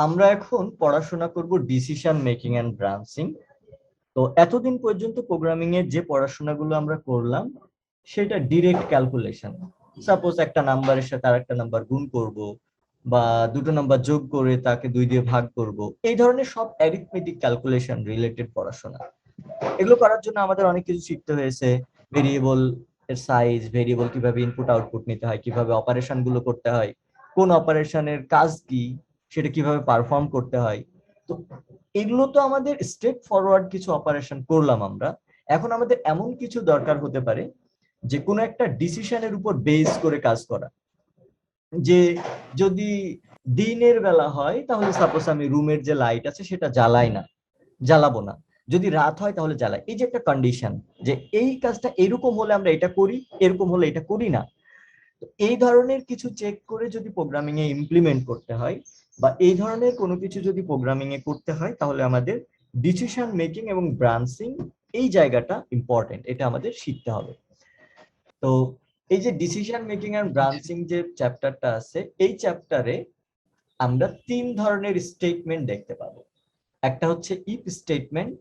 আমরা এখন পড়াশোনা করব ডিসিশন মেকিং এন্ড ব্রাঞ্চিং। তো এতদিন পর্যন্ত প্রোগ্রামিং এর যে পড়াশোনাগুলো আমরা করলাম সেটা ডিরেক্ট ক্যালকুলেশন। সাপোজ একটা নাম্বারের সাথে আরেকটা নাম্বার গুণ করব, বা দুটো নাম্বার যোগ করে তাকে 2 দিয়ে ভাগ করব, এই ধরনের সব অ্যারিথমেটিক ক্যালকুলেশন রিলেটেড পড়াশোনা। এগুলো করার জন্য আমাদের অনেক কিছু শিখতে হয়েছে। ভেরিয়েবল এর সাইজ, ভেরিয়েবল কিভাবে ইনপুট আউটপুট নিতে হয়, কিভাবে অপারেশন গুলো করতে হয়, কোন অপারেশনের কাজ কি, সেটা কিভাবে পারফর্ম করতে হয়। তো এগুলো তো আমাদের স্ট্রেট ফরওয়ার্ড কিছু অপারেশন করলাম আমরা। এখন আমাদের এমন কিছু দরকার হতে পারে যে কোনো একটা ডিসিশনের উপর বেস করে কাজ করা। যে যদি দিনের বেলা হয় তাহলে সাপোজ আমি রুমের যে লাইট আছে সেটা জ্বালাবো না, যদি রাত হয় তাহলে জ্বালাই। এই যে একটা কন্ডিশন, যে এই কাজটা এরকম হলে আমরা এটা করি, এরকম হলে এটা করি না। তো এই ধরনের কিছু চেক করে যদি প্রোগ্রামিং এ ইমপ্লিমেন্ট করতে হয়, বা এই ধরনের কোনো কিছু যদি প্রোগ্রামিং এ করতে হয়, তাহলে আমাদের ডিসিশন মেকিং এবং ব্রাঞ্চিং এই জায়গাটা ইম্পর্টেন্ট, এটা আমাদের শিখতে হবে। তো এই যে ডিসিশন মেকিং এন্ড ব্রাঞ্চিং যে চ্যাপ্টারটা আছে, এই চ্যাপ্টারে আমরা 3 ধরনের স্টেটমেন্ট দেখতে পাবো। একটা হচ্ছে ইফ স্টেটমেন্ট,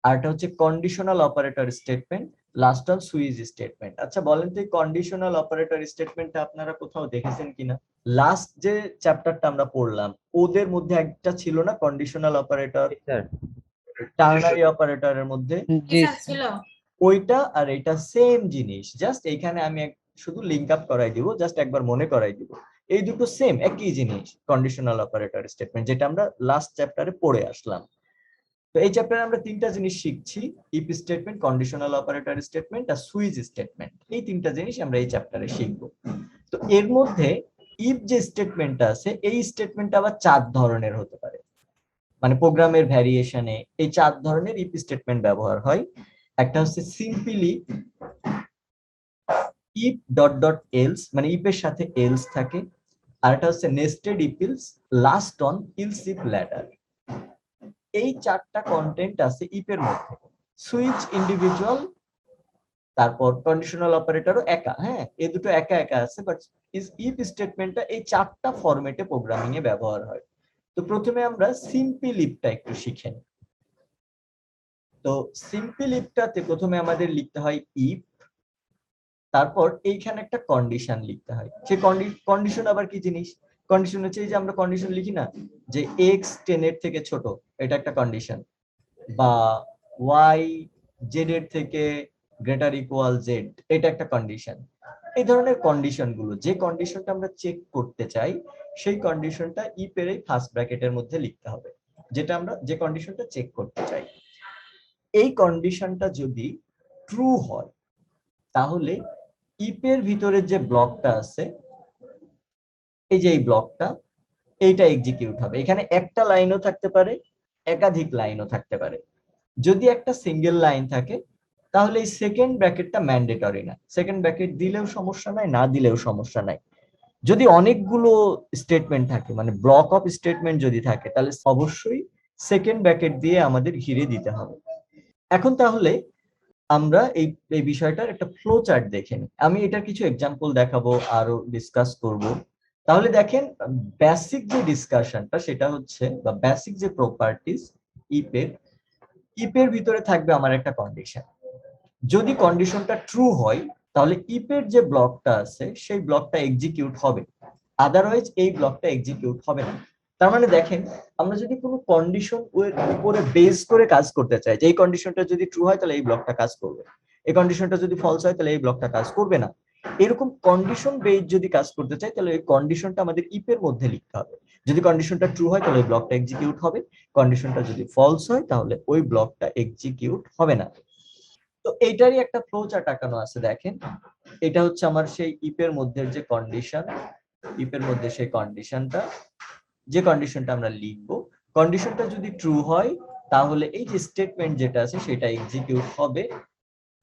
আরটা হচ্ছে conditional operator statement, last on switch statement. আচ্ছা বলেন তো এই কন্ডিশনাল অপারেটর স্টেটমেন্টটা আপনারা কোথাও দেখেছেন কিনা? লাস্ট যে চ্যাপ্টারটা আমরা পড়লাম ওদের মধ্যে একটা ছিল না কন্ডিশনাল অপারেটর, স্যার টার্নারি অপারেটরের মধ্যে? জি ছিল। ওইটা আর এটা সেম জিনিস, জাস্ট এইখানে আমি শুধু লিংক আপ করাই দিব, জাস্ট একবার মনে করাই দিব। এই দুটো সেম একই জিনিস, কন্ডিশনাল অপারেটর স্টেটমেন্ট, যেটা আমরা লাস্ট চ্যাপ্টারে পড়ে আসলাম। তো এই চ্যাপ্টারে আমরা 3টা জিনিস শিখছি, if statement, conditional operator statement আর সুইচ স্টেটমেন্ট। এই 3টা জিনিস আমরা এই চ্যাপ্টারে শিখব। তো এর মধ্যে ইফ যে স্টেটমেন্টটা আছে, এই স্টেটমেন্টটা আবার 4 ধরনের হতে পারে। মানে প্রোগ্রামের ভ্যারিয়েশনে এই 4 ধরনের ইফ স্টেটমেন্ট ব্যবহার হয়। একটা হচ্ছে simply if dot dot else, মানে ইফ এর সাথে এলস থাকে। আর একটা হচ্ছে nested if else, last on else if ladder. এই 4টা কন্টেন্ট আছে ইফ এর মধ্যে। সুইচ ইন্ডিভিজুয়াল, তারপর কন্ডিশনাল অপারেটরও একা, হ্যাঁ এই দুটো একা একা আছে, বাট ইফ স্টেটমেন্টটা এই 4টা ফরম্যাটে প্রোগ্রামিং এ ব্যবহার হয়। তো প্রথমে আমরা সিম্পল ইফটা একটু শিখে নিই। তো সিম্পল ইফটাতে প্রথমে আমাদের লিখতে হয় ইফ, তারপর এইখানে একটা কন্ডিশন লিখতে হয়। সেই কন্ডিশন আবার কি জিনিস? কন্ডিশন হচ্ছে এই যে আমরা কন্ডিশন লিখি না, যে এক্স 10 এর থেকে ছোট, এটা একটা কন্ডিশন, বা ওয়াই জেড এর থেকে গ্রেটার ইকুয়াল জেড, এটা একটা কন্ডিশন। এই ধরনের কন্ডিশন গুলো, যে কন্ডিশনটা আমরা চেক করতে চাই সেই কন্ডিশনটা ইফ এর এই ফার্স্ট ব্র্যাকেটের মধ্যে লিখতে হবে, যেটা আমরা যে কন্ডিশনটা চেক করতে চাই। এই কন্ডিশনটা যদি ট্রু হয় তাহলে ইফ এর ভিতরে যে ব্লকটা আছে, এই যে এই ব্লকটা, এইটা এক্সিকিউট হবে। এখানে একটা লাইনও থাকতে পারে, একাধিক লাইনও থাকতে পারে। যদি একটা সিঙ্গেল লাইন থাকে তাহলে এই সেকেন্ড ব্র্যাকেটটা ম্যান্ডেটরি না, সেকেন্ড ব্র্যাকেট দিলেও সমস্যা নাই, না দিলেও সমস্যা নাই। যদি অনেকগুলো স্টেটমেন্ট থাকে, মানে ব্লক অফ স্টেটমেন্ট যদি থাকে, তাহলে অবশ্যই সেকেন্ড ব্র্যাকেট দিয়ে আমাদের ঘিরে দিতে হবে। এখন তাহলে আমরা এই এই বিষয়টার একটা ফ্লো চার্ট দেখে নিই। আমি এটার কিছু এক্সাম্পল দেখাবো, আরো ডিসকাস করব। তাহলে দেখেন, বেসিক যে ডিসকাশনটা সেটা হচ্ছে, বা বেসিক যে প্রপার্টিজ ইফের, ইফের ভিতরে থাকবে আমার একটা কন্ডিশন। যদি কন্ডিশনটা ট্রু হয় তাহলে ইফের যে ব্লকটা আছে সেই ব্লকটা এক্সিকিউট হবে, আদারওয়াইজ এই ব্লকটা এক্সিকিউট হবে না। তার মানে দেখেন, আমরা যদি কোনো কন্ডিশন উপরে বেস করে কাজ করতে চাই, যে এই কন্ডিশনটা যদি ট্রু হয় তাহলে এই ব্লকটা কাজ করবে, এই কন্ডিশনটা যদি ফলস হয় তাহলে এই ব্লকটা কাজ করবে না। এরকম কন্ডিশন বেস যদি কাজ করতে চাই তাহলে এই কন্ডিশনটা আমাদের ইফের মধ্যে লিখতে হবে। যদি কন্ডিশনটা ট্রু হয় তাহলে ওই ব্লকটা এক্সিকিউট হবে, কন্ডিশনটা যদি ফলস হয় তাহলে ওই ব্লকটা এক্সিকিউট হবে না। তো এইটারই একটা ফ্লো চার্ট আঁকানো আছে, দেখেন এটা হচ্ছে আমার সেই ইফের মধ্যে যে কন্ডিশন, ইফের মধ্যে সেই কন্ডিশনটা, যে কন্ডিশনটা আমরা লিখবো, কন্ডিশনটা যদি ট্রু হয় তাহলে এই যে স্টেটমেন্ট যেটা আছে সেটা এক্সিকিউট হবে,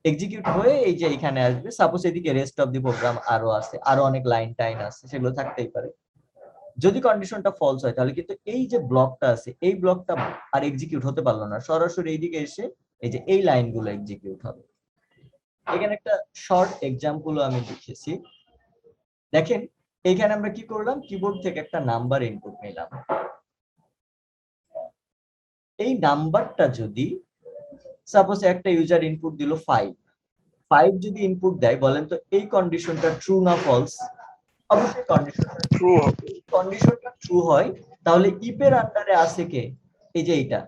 এক্সিকিউট হয়ে এই যে এখানে আসবে। সাপোজ এদিকে রেস্ট অফ দি প্রোগ্রাম আরো আছে, আরো অনেক লাইন টাইন আছে, সেগুলো থাকতেই পারে। যদি কন্ডিশনটা ফলস হয় তাহলে কিন্তু এই যে ব্লকটা আছে এই ব্লকটা আর এক্সিকিউট হতে পারলো না, সরাসরি এইদিকে এসে এই যে এই লাইনগুলো এক্সিকিউট হবে। এখানে একটা শর্ট এক্সাম্পল আমি লিখেছি, দেখেন এইখানে আমরা কি করলাম, কিবোর্ড থেকে একটা নাম্বার ইনপুট নিলাম, এই নাম্বারটা যদি সাপোজ একটা ইউজার ইনপুট দিল 5 যদি ইনপুট দেয়, বলেন তো এই কন্ডিশনটা ট্রু না ফলস? অবশ্যই ট্রু হবে। কন্ডিশনটা ট্রু হয়, তাহলে ইপের আন্ডারে আছে কে? এই যে এইটা।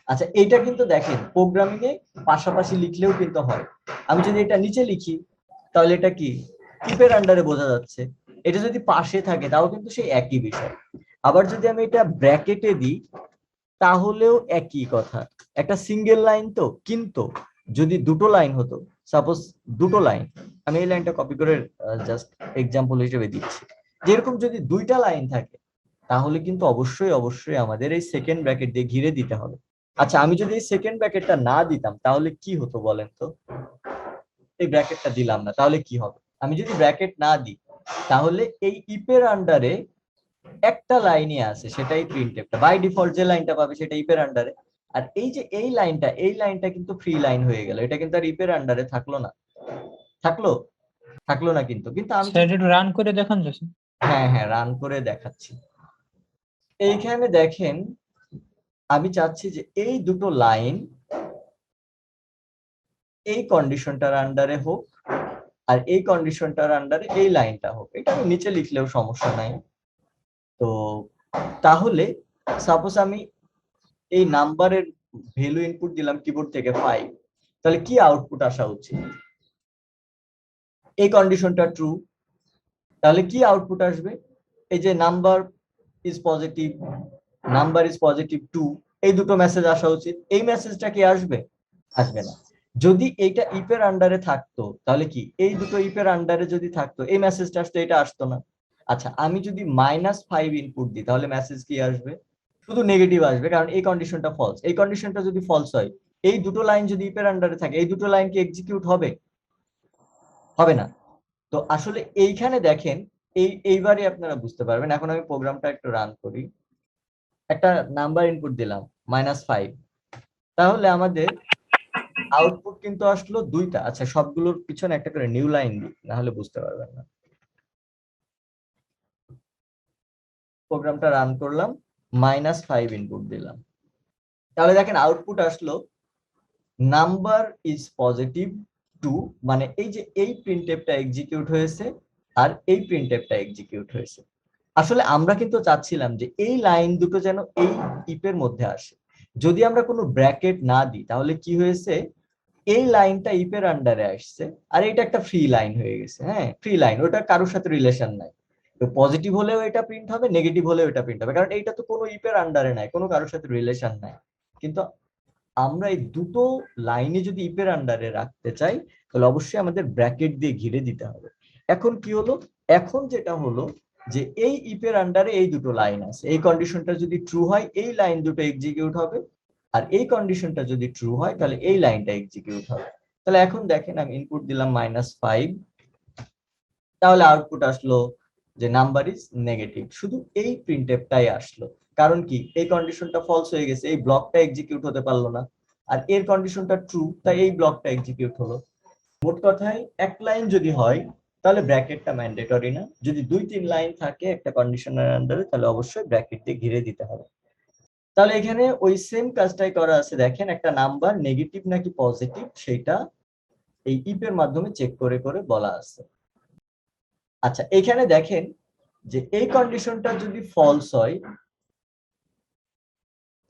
আচ্ছা, এইটা কিন্তু দেখেন প্রোগ্রামিং এ পাশাপাশি লিখলেও কিন্তু হয়। আমি যদি এটা নিচে লিখি তাহলে এটা কি ইপের আন্ডারে বোঝা যাচ্ছে। এটা যদি পাশে থাকে তাও কিন্তু সেই একই বিষয়। আবার যদি আমি এটা ব্র্যাকেটে দিই তাহলেও একই কথা। একটা সিঙ্গেল লাইন তো, কিন্তু যদি দুটো লাইন হতো, সাপোজ দুটো লাইন, আমি এই লাইনটা কপি করে জাস্ট এক্সাম্পল হিসেবে দিচ্ছি, যেরকম যদি দুইটা লাইন থাকে তাহলে কিন্তু অবশ্যই অবশ্যই আমাদের এই সেকেন্ড ব্র্যাকেট দিয়ে ঘিরে দিতে হবে। আচ্ছা, আমি যদি এই সেকেন্ড ব্র্যাকেটটা না দিতাম তাহলে কি হতো বলেন তো? এই ব্র্যাকেটটা দিলাম না তাহলে কি হবে? আমি যদি ব্র্যাকেট না দিই তাহলে এই ইপের আন্ডারে একটা লাইনই আছে, সেটাই প্রিন্টএফটা। বাই ডিফল্ট যে লাইনটা পাবে সেটা ইপের আন্ডারে। আর এই যে এই লাইনটা কিন্তু ফ্রি লাইন হয়ে গেল, এটা কিন্তু আর ইপের আন্ডারে থাকলো না। থাকলো? থাকলো না কিন্তু। কিন্তু আমি স্যার একটু রান করে দেখান যাচ্ছে। হ্যাঁ হ্যাঁ, রান করে দেখাচ্ছি। এইখানে দেখেন, আমি চাচ্ছি যে এই দুটো লাইন এই কন্ডিশনটার আন্ডারে হোক, আর এই কন্ডিশনটার আন্ডারে এই লাইনটা হোক। এটা আমি নিচে লিখলেও সমস্যা নাই। তো তাহলে সাপোজ আমি এই নাম্বারের ভ্যালু ইনপুট দিলাম কিবোর্ড থেকে 5, তাহলে কি আউটপুট আসা উচিত? এই কন্ডিশনটা ট্রু, তাহলে কি আউটপুট আসবে? এই যে number is positive, number is positive 2, এই দুটো মেসেজ আসা উচিত। এই মেসেজটা কি আসবে? আসবে না। যদি এইটা ইপের আন্ডারে থাকতো তাহলে কি এই দুটো ইপের আন্ডারে যদি থাকতো এই মেসেজটা আসতো, এটা আসতো না। আচ্ছা, আমি যদি -5 ইনপুট দিই তাহলে মেসেজ কি আসবে? শুধু নেগেটিভ আসবে, কারণ এই কন্ডিশনটা ফলস। এই কন্ডিশনটা যদি ফলস হয়, এই দুটো লাইন যদি ইপের আন্ডারে থাকে, এই দুটো লাইন কি এক্সিকিউট হবে? হবে না। তো আসলে এইখানে দেখেন, এইবারে আপনারা বুঝতে পারবেন। এখন আমি প্রোগ্রামটা একটু রান করি। একটা নাম্বার ইনপুট দিলাম -5, তাহলে আমাদের আউটপুট কিন্তু আসলো দুইটা। আচ্ছা, সবগুলোর পিছনে একটা করে নিউ লাইন দিই, না হলে বুঝতে পারবেন না। প্রোগ্রামটা রান করলাম, -5 ইনপুট দিলাম, তাহলে দেখেন আউটপুট আসলো নাম্বার ইজ পজিটিভ 2, মানে এই যে এই প্রিন্টএফটা এক্সিকিউট হয়েছে আর এই প্রিন্টএফটা এক্সিকিউট হয়েছে। আসলে আমরা কিন্তু চাচ্ছিলাম যে এই লাইন দুটো যেন এই ইপের মধ্যে আসে। যদি আমরা কোনো ব্র্যাকেট না দিই তাহলে কি হয়েছে, এই লাইনটা ইপের আন্ডারে আসছে আর এটা একটা ফ্রি লাইন হয়ে গেছে। হ্যাঁ, ফ্রি লাইন, ওটা কারোর সাথে রিলেশন নাই। তো পজিটিভ হলেও এটা প্রিন্ট হবে, নেগেটিভ হলেও এটা প্রিন্ট হবে, কারণ এইটা তো কোনো ইপের আন্ডারে নাই, কোনো কারোর সাথে রিলেশন নাই। কিন্তু আমরা এই দুটো লাইনে যদি ইপের আন্ডারে রাখতে চাই তাহলে অবশ্যই আমাদের ব্র্যাকেট দিয়ে ঘিরে দিতে হবে। এখন কি হলো, এখন যেটা হলো যে এই ইপের আন্ডারে এই দুটো লাইন আছে, এই কন্ডিশনটা যদি ট্রু হয় এই লাইন দুটো এক্সিকিউট হবে, আর এই কন্ডিশনটা যদি ট্রু হয় তাহলে এই লাইনটা এক্সিকিউট হবে। তাহলে এখন দেখেন, আমি ইনপুট দিলাম -5, তাহলে আউটপুট আসলো যে নাম্বার ইজ নেগেটিভ। শুধু এই প্রিন্টএফটাই আসলো, কারণ কি এই কন্ডিশনটা ফলস হয়ে গেছে, এই ব্লকটা এক্সিকিউট হতে পারলো না। আর এর কন্ডিশনটা ট্রু, তাই এই ব্লকটা এক্সিকিউট হলো। মোট কথায় এক লাইন যদি হয় তাহলে ব্র্যাকেটটা ম্যান্ডেটরি না। যদি 2-3 লাইন থাকে একটা কন্ডিশনের আন্ডারে তাহলে অবশ্যই ব্র্যাকেট দিয়ে ঘিরে দিতে হবে। তাহলে এখানে ওই সেম কাজটাই করা আছে। দেখেন, একটা নাম্বার নেগেটিভ নাকি পজিটিভ সেটা এই ইপের মাধ্যমে চেক করে করে বলা আছে। আচ্ছা, এখানে দেখেন যে এই কন্ডিশনটা যদি ফলস হয়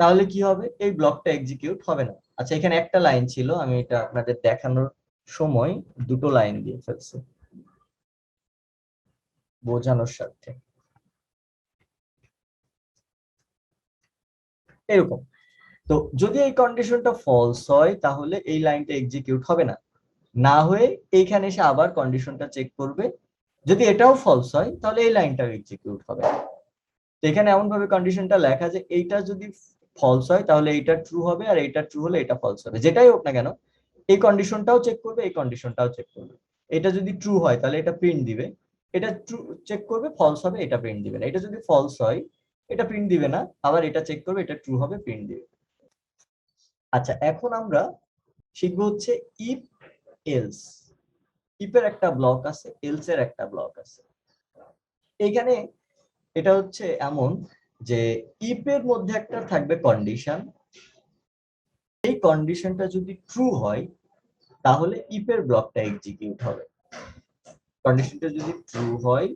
তাহলে কি হবে, এই ব্লকটা এক্সিকিউট হবে না। আচ্ছা, এখানে একটা লাইন ছিল, আমি এটা আপনাদের দেখানোর সময় দুটো লাইন দিয়ে ফেলছি বোঝানোর স্বার্থে। এরকম, তো যদি এই কন্ডিশনটা ফলস হয় তাহলে এই লাইনটা এক্সিকিউট হবে না, না হয়ে এইখানে এসে আবার কন্ডিশনটা চেক করবে। যদি এটাও ফলস হয় তাহলে এই লাইনটাও এক্সিকিউট হবে। তো এখানে এমন ভাবে কন্ডিশনটা লেখা যে এইটা যদি ফলস হয় তাহলে এইটা ট্রু হবে, আর এইটা ট্রু হলে এটা ফলস হবে। যেটাই হোক না কেন এই কন্ডিশনটাও চেক করবে, এই কন্ডিশনটাও চেক করবে। এটা যদি ট্রু হয় তাহলে এটা প্রিন্ট দিবে, এটা ট্রু চেক করবে, ফলস হবে, এটা প্রিন্ট দিবে না। এটা যদি ফলস হয় এটা প্রিন্ট দিবে না, আবার এটা চেক করবে, এটা ট্রু হবে, প্রিন্ট দিবে। আচ্ছা, এখন আমরা শিখবো হচ্ছে ইফ এলস। ইফের একটা ব্লক আছে, এলস এর একটা ব্লক আছে। এখানে এটা হচ্ছে এমন যে ইফের মধ্যে একটা থাকবে কন্ডিশন, এই কন্ডিশনটা যদি ট্রু হয় তাহলে ইফ এর ব্লকটা এক্সিকিউট হবে। কন্ডিশনটা যদি ট্রু হয়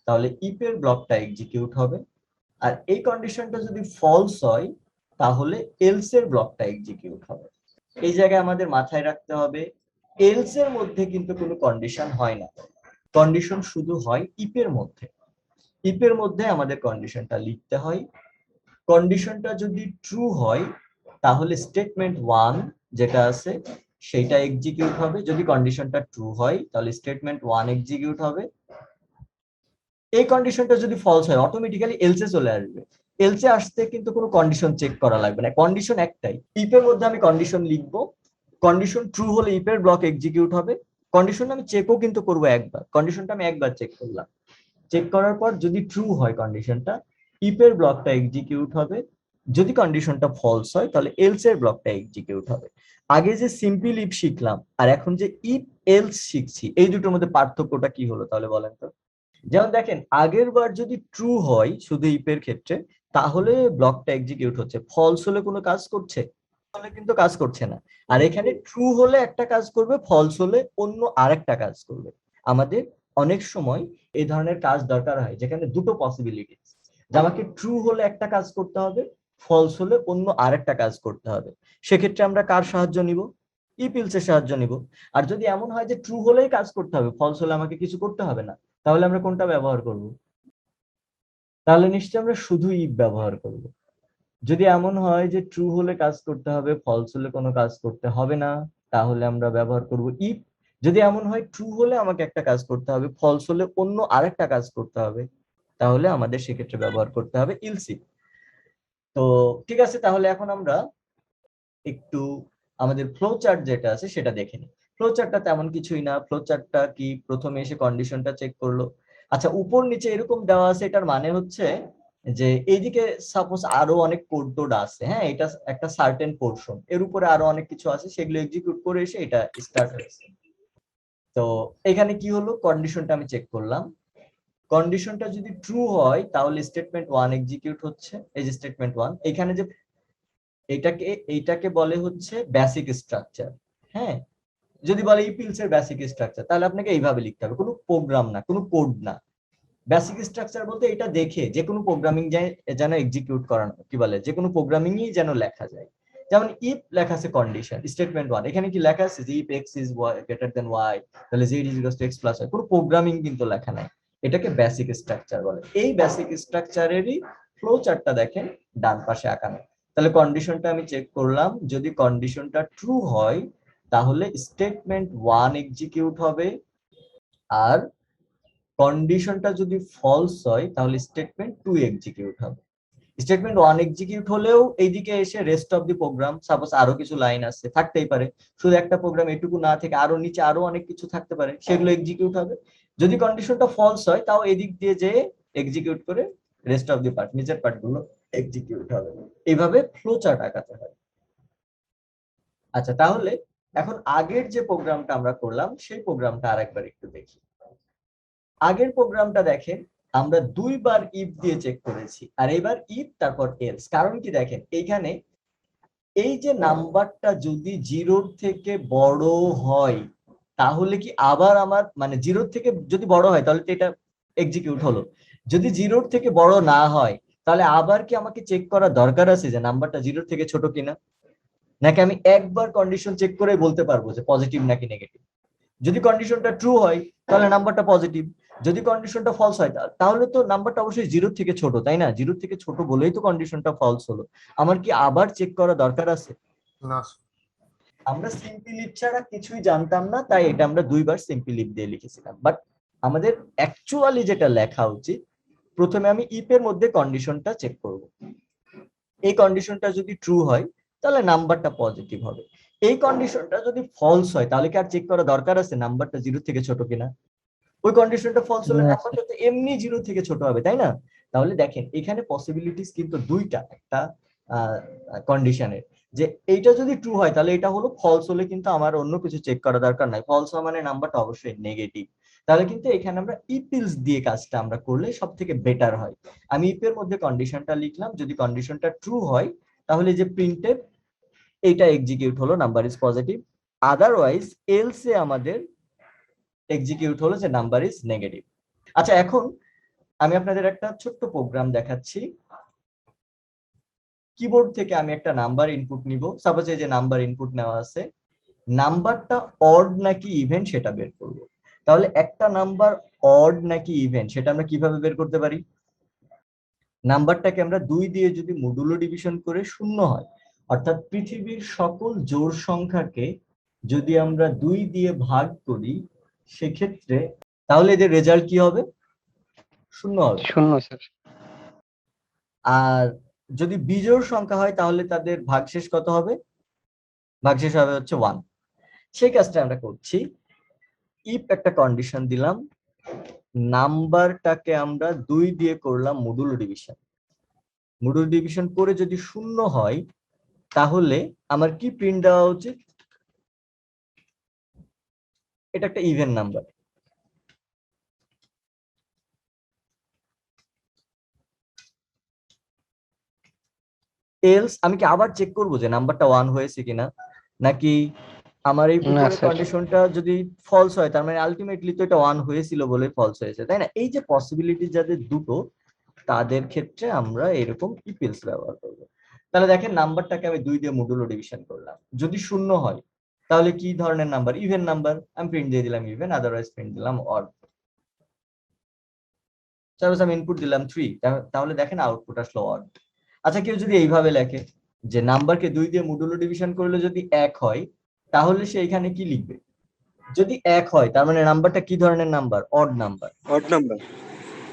তাহলে ইফ এর ব্লকটা এক্সিকিউট হবে, আর এই কন্ডিশনটা যদি ফলস হয় তাহলে এলস এর ব্লকটা এক্সিকিউট হবে। এই জায়গায় আমাদের মাথায় রাখতে হবে এলস এর মধ্যে কিন্তু কোনো কন্ডিশন হয় না, কন্ডিশন শুধু হয় ইফ এর মধ্যে। ইফ এর মধ্যে আমাদের কন্ডিশনটা লিখতে হয়। কন্ডিশনটা যদি ট্রু হয় তাহলে স্টেটমেন্ট 1 যেটা আছে সেটা এক্সিকিউট হবে। যদি কন্ডিশনটা ট্রু হয় তাহলে স্টেটমেন্ট 1 এক্সিকিউট হবে। এই কন্ডিশনটা যদি ফলস হয় অটোমেটিক্যালি এলসে চলে আসবে। এলসে আসতে কিন্তু কোনো কন্ডিশন চেক করা লাগবে না, কন্ডিশন একটাই। ইফ এর মধ্যে আমি কন্ডিশন লিখবো, কন্ডিশন ট্রু হলে ইফ এর ব্লক এক্সিকিউট হবে। কন্ডিশন আমি চেকও কিন্তু করবো একবার, কন্ডিশনটা আমি একবার চেক করলাম, চেক করার পর যদি ট্রু হয় কন্ডিশনটা, ইফ এর ব্লকটা এক্সিকিউট হবে। যদি কন্ডিশনটা ফলস হয় তাহলে এলস এর ব্লকটা এক্সিকিউট হবে। আগে যে সিম্পল ইফ শিখলাম আর এখন যে ইফ এলস শিখছি, এই দুটোর মধ্যে পার্থক্যটা কি হলো তাহলে বলেন তো? যেমন দেখেন আগের বার যদি ট্রু হয় শুধু ইফ এর ক্ষেত্রে তাহলে ব্লকটা এক্সিকিউট হচ্ছে, ফলস হলে কোনো কাজ করছে, হলে কিন্তু কাজ করছে না। আর এখানে ট্রু হলে একটা কাজ করবে, ফলস হলে অন্য আরেকটা কাজ করবে। আমাদের অনেক সময় এই ধরনের কাজ দরকার হয় যেখানে দুটো পসিবিলিটি, যে আমাকে ট্রু হলে একটা কাজ করতে হবে, ফলস হলে অন্য আরেকটা কাজ করতে হবে। সেক্ষেত্রে আমরা কার সাহায্য নিব? ইফ এলস এর সাহায্য নিব। আর যদি এমন হয় যে ট্রু হলেই কাজ করতে হবে, ফলস হলে আমাকে কিছু করতে হবে না, তাহলে আমরা কোনটা ব্যবহার করব? তাহলে নিশ্চয়ই আমরা শুধু ইফ ব্যবহার করব। যদি এমন হয় যে ট্রু হলে কাজ করতে হবে, ফলস হলে কোনো কাজ করতে হবে না, তাহলে আমরা ব্যবহার করব ইফ। যদি এমন হয় ট্রু হলে আমাকে একটা কাজ করতে হবে, ফলস হলে অন্য আরেকটা কাজ করতে হবে, তাহলে আমাদের সেক্ষেত্রে ব্যবহার করতে হবে ইলস ইফ। তো ঠিক আছে, তাহলে এখন আমরা একটু আমাদের ফ্লো চার্ট যেটা আছে সেটা দেখে নিই। ফ্লো চার্টটা তেমন কিছুই না। ফ্লো চার্টটা কি, প্রথমে এসে কন্ডিশনটা চেক করলো। আচ্ছা, উপর নিচে এরকম দেওয়া আছে, এটার মানে হচ্ছে যে এইদিকে সাপোজ আরো অনেক কোড টোড আছে, হ্যাঁ, এটা একটা সার্টেন পোর্শন, এর উপরে আরো অনেক কিছু আছে, সেগুলো এক্সিকিউট করে এসে এটা স্টার্ট হয়েছে। তো এখানে কি হলো, কন্ডিশনটা আমি চেক করলাম, কন্ডিশনটা যদি ট্রু হয় তাহলে স্টেটমেন্ট 1 এক্সিকিউট হচ্ছে। এই যে স্টেটমেন্ট 1, এখানে যে এইটাকে বলে হচ্ছে বেসিক স্ট্রাকচার। হ্যাঁ, যদি বলে ইপিএলস এর বেসিক স্ট্রাকচার তাহলে আপনাকে এইভাবে লিখতে হবে, কোনো প্রোগ্রাম না, কোনো কোড না। বেসিক স্ট্রাকচার বলতে এটা দেখে যে কোনো প্রোগ্রামিং যেন এক্সিকিউট করানো, কি বলে, যে কোনো প্রোগ্রামিংই যেন লেখা যায়। যেমন ইফ লেখা আছে কন্ডিশন স্টেটমেন্ট 1, এখানে কি লেখা আছে যে if X is greater then Y তাহলে Z is equal to X plus Y, কোনো প্রোগ্রামিং কিন্তু লেখা নাই। এটাকে বেসিক স্ট্রাকচার বলে। এই বেসিক স্ট্রাকচারেরই ফ্লো চার্টটা দেখেন ডান পাশে আঁকানো। তাহলে কন্ডিশনটা আমি চেক করলাম, যদি কন্ডিশনটা ট্রু হয় তাহলে স্টেটমেন্ট 1 এক্সিকিউট হবে, আর কন্ডিশনটা যদি ফলস হয় তাহলে স্টেটমেন্ট 2 এক্সিকিউট হবে। স্টেটমেন্ট 1 এক্সিকিউট হলেও এইদিকে এসে rest of the program, suppose আরো কিছু লাইন আছে, থাকতেই পারে, শুধু একটা প্রোগ্রাম এটুকু না থেকে আরো নিচে আরো অনেক কিছু থাকতে পারে, সেগুলো এক্সিকিউট হবে। যদি কন্ডিশনটা ফলস হয় তাও এদিক দিয়ে যে এক্সিকিউট করে রেস্ট অফ দি পার্ট, নিচের পার্ট গুলো এক্সিকিউট হবে। এইভাবে ফ্লো চার্ট আঁকাতে হয়। আচ্ছা, তাহলে এখন আগের যে প্রোগ্রামটা আমরা করলাম সেই প্রোগ্রামটা আরেকবার একটু দেখি। আগের প্রোগ্রামটা দেখেন, আমরা দুইবার ইফ দিয়ে চেক করেছি, আর এবার ইফ তারপর এলস। কারণ কি দেখেন, এইখানে এই যে নাম্বারটা যদি জিরোর থেকে বড় হয় তাহলে কি আবার আমার মানে জিরোর থেকে যদি বড় হয় তাহলে তো এটা এক্সিকিউট হলো। যদি জিরোর থেকে বড় না হয় তাহলে আবার কি আমাকে চেক করা দরকার আছে যে নাম্বারটা জিরোর থেকে ছোট কিনা, নাকি আমি একবার কন্ডিশন চেক করে বলতে পারবো যে পজিটিভ নাকি নেগেটিভ? যদি কন্ডিশনটা ট্রু হয় তাহলে নাম্বারটা পজিটিভ, যদি কন্ডিশনটা ফলস হয় তাহলে তো নাম্বারটা অবশ্যই জিরোর থেকে ছোট, তাই না? জিরোর থেকে ছোট বলেই তো কন্ডিশনটা ফলস হলো। আমার কি আবার চেক করা দরকার আছে? না। আমরা সিম্পল ইফ ছাড়া কিছুই জানতাম না, তাই এটা আমরা দুইবার সিম্পল ইফ দিয়ে লিখেছিলাম। বাট আমাদের অ্যাকচুয়ালি যেটা লেখা উচিত, প্রথমে আমি ইফ এর মধ্যে কন্ডিশনটা চেক করব, এই কন্ডিশনটা যদি ট্রু হয় তাহলে নাম্বারটা পজিটিভ হবে। এই কন্ডিশনটা যদি ফলস হয় তাহলে কি আর চেক করা দরকার আছে নাম্বারটা জিরো থেকে ছোট কিনা? ওই কন্ডিশনটা ফলস হলে নাম্বারটা তো এমনি জিরো থেকে ছোট হবে, তাই না? তাহলে দেখেন এখানে পসিবিলিটিস কিন্তু দুইটা, একটা কন্ডিশনের, যে এইটা যদি ট্রু হয় তাহলে এটা হলো, ফলস হলে কিন্তু আমার অন্য কিছু চেক করা দরকার নাই, ফলস হওয়া মানে নাম্বারটা অবশ্যই নেগেটিভ। তাহলে কিন্তু এখানে আমরা ইপিলস দিয়ে কাজটা আমরা করলে সব থেকে বেটার হয়। আমি ইফ এর মধ্যে কন্ডিশনটা লিখলাম, যদি কন্ডিশনটা ট্রু হয় তাহলে যে প্রিন্টএফ এইটা এক্সিকিউট হলো, number is positive. Otherwise else আমাদের এক্সিকিউট হলো যে নাম্বার ইজ নেগেটিভ। আচ্ছা, এখন আমি আপনাদের একটা ছোট্ট প্রোগ্রাম দেখাচ্ছি। কিবোর্ড থেকে আমি একটা নাম্বার ইনপুট নিব। সাপোজ এই যে নাম্বার ইনপুট নেওয়া আছে, নাম্বারটা অড নাকি ইভেন সেটা বের করব। তাহলে একটা নাম্বার অড নাকি ইভেন সেটা আমরা কিভাবে বের করতে পারি? নাম্বারটাকে আমরা 2 দিয়ে যদি মডুলো ডিভিশন করে 0 হয়, অর্থাৎ পৃথিবীর সকল জোড় সংখ্যাকে যদি আমরা 2 দিয়ে ভাগ করি, সেক্ষেত্রে তাহলে এদের রেজাল্ট কি হবে? 0 হবে। 0 স্যার। আর যদি বিজোড় সংখ্যা হয় তাহলে তাদের ভাগশেষ কত হবে? ভাগশেষ হবে হচ্ছে 1। সেই কাজটা আমরা করছি। ইফ একটা কন্ডিশন দিলাম, নাম্বারটাকে আমরা 2 দিয়ে করলাম মডুলো ডিভিশন। মডুলো ডিভিশন করে যদি 0 হয় তাহলে আমার কি প্রিন্ট দেওয়া উচিত? এটা একটা ইভেন নাম্বার। এলস আমি কি আবার চেক করব যে নাম্বারটা 1 হয়েছে কিনা, নাকি আমার এই না উপরের স্যার। কন্ডিশনটা যদি ফলস হয় তার মানে আলটিমেটলি তো এটা 1 হয়েছিল বলে ফলস হয়েছে, তাই না? এই যে পসিবিলিটি যাদের দুটো, তাদের ক্ষেত্রে আমরা এরকম ইফ এলস ব্যবহার করব। তাহলে দেখেন, নাম্বারটাকে আমি 2 দিয়ে মডুলো ডিভিশন করলাম, যদি 0 হয় তাহলে কি ধরনের নাম্বার? Even number. আমি প্রিন্ট দিয়ে দিলাম ইভেন, আদারওয়াইজ প্রিন্ট দিলাম অড। সাপোজ আমি ইনপুট দিলাম 3, তাহলে দেখেন আউটপুট আসলো অড। আচ্ছা, কেউ যদি এইভাবে লেখে যে নাম্বারকে 2 দিয়ে মডুলো ডিভিশন করলে যদি 1 হয়, তাহলে সে এখানে কি লিখবে? যদি 1 হয় তার মানে নাম্বারটা কি ধরনের number? Odd number. Odd number.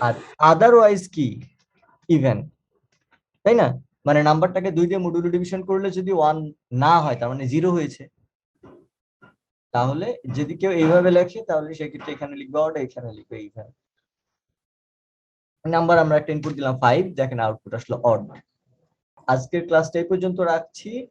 আর আদারওয়াইজ কি? ইভেন, তাই না? মানে নাম্বারটাকে 2 দিয়ে মডুলো ডিভিশন করলে যদি 1 না হয় তার মানে 0 হয়েছে। তাহলে যদি কেউ এইভাবে লেখে তাহলে সেক্ষেত্রে এখানে লিখবে অড, এখানে লিখবে ইভেন। নাম্বার আমরা একটা ইনপুট দিলাম 5, দেখেন আউটপুট আসলো অড। আজকের ক্লাসটা এই পর্যন্ত রাখছি।